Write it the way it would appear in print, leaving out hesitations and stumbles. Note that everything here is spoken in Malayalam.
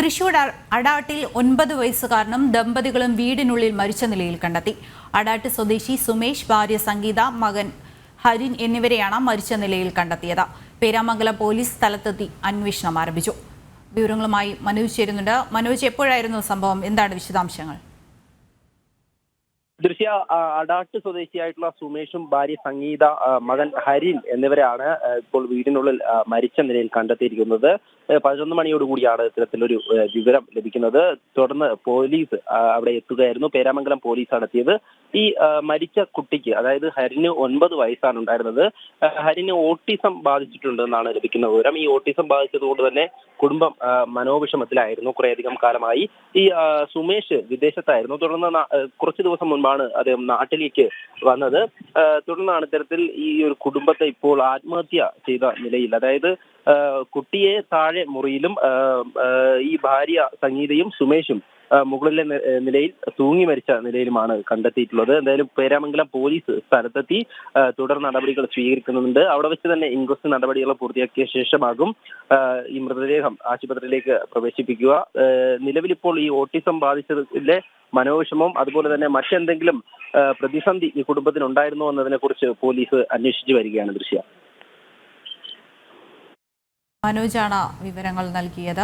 തൃശൂർ അടാട്ടിൽ 9 വയസ്സുകാരനും ദമ്പതികളും വീടിനുള്ളിൽ മരിച്ച നിലയിൽ കണ്ടെത്തി. അടാട്ട് സ്വദേശി സുമേഷ്, ഭാര്യ സംഗീത, മകൻ ഹരിൻ എന്നിവരെയാണ് മരിച്ച നിലയിൽ കണ്ടെത്തിയത്. പേരാമംഗലം പോലീസ് സ്ഥലത്തെത്തി അന്വേഷണം ആരംഭിച്ചു. വിവരങ്ങളുമായി മനോജ് ചേരുന്നുണ്ട്. മനോജ്, എപ്പോഴായിരുന്നു സംഭവം? എന്താണ് വിശദാംശങ്ങൾ? ദൃശ്യ അടാട്ട് സ്വദേശിയായിട്ടുള്ള സുമേഷും ഭാര്യ സംഗീത, മകൻ ഹരിൻ എന്നിവരാണ് ഇപ്പോൾ വീടിനുള്ളിൽ മരിച്ച നിലയിൽ കണ്ടെത്തിയിരിക്കുന്നത്. 11 മണിയോടുകൂടിയാണ് ഇത്തരത്തിലൊരു വിവരം ലഭിക്കുന്നത്. തുടർന്ന് പോലീസ് അവിടെ എത്തുകയായിരുന്നു. പേരാമംഗലം പോലീസാണ് എത്തിയത്. ഈ മരിച്ച കുട്ടിക്ക്, അതായത് ഹരിന് 9 വയസ്സാണ് ഉണ്ടായിരുന്നത്. ഹരിന് ഓട്ടിസം ബാധിച്ചിട്ടുണ്ടെന്നാണ് ലഭിക്കുന്ന വിവരം. ഈ ഓട്ടിസം ബാധിച്ചതുകൊണ്ട് തന്നെ കുടുംബം മനോവിഷമത്തിലായിരുന്നു കുറേയധികം കാലമായി. ഈ സുമേഷ് വിദേശത്തായിരുന്നു. തുടർന്ന് കുറച്ച് ദിവസം മുൻപാണ് അദ്ദേഹം നാട്ടിലേക്ക് വന്നത്. തുടർന്നാണ് ഇത്തരത്തിൽ ഈ ഒരു കുടുംബത്തെ ഇപ്പോൾ ആത്മഹത്യ ചെയ്ത നിലയിൽ, അതായത് കുട്ടിയെ താഴെ മുറിയിലും ഈ ഭാര്യ സംഗീതയും സുമേഷും മുകളിലെ നിലയിൽ തൂങ്ങി മരിച്ച നിലയിലുമാണ് കണ്ടെത്തിയിട്ടുള്ളത്. എന്തായാലും പേരാമംഗലം പോലീസ് സ്ഥലത്തെത്തി തുടർ നടപടികൾ സ്വീകരിക്കുന്നുണ്ട്. അവിടെ വെച്ച് തന്നെ ഇൻക്വസ്റ്റ് നടപടികൾ പൂർത്തിയാക്കിയ ശേഷമാകും ഈ മൃതദേഹം ആശുപത്രിയിലേക്ക് പ്രവേശിപ്പിക്കുക. നിലവിലിപ്പോൾ ഈ ഓട്ടിസം ബാധിച്ചതിലെ മനോവിഷമം, അതുപോലെ തന്നെ മറ്റെന്തെങ്കിലും പ്രതിസന്ധി ഈ കുടുംബത്തിനുണ്ടായിരുന്നോ എന്നതിനെ കുറിച്ച് പോലീസ് അന്വേഷിച്ചു വരികയാണ്. ദൃശ്യ മനോജാണ് വിവരങ്ങൾ നൽകിയത്.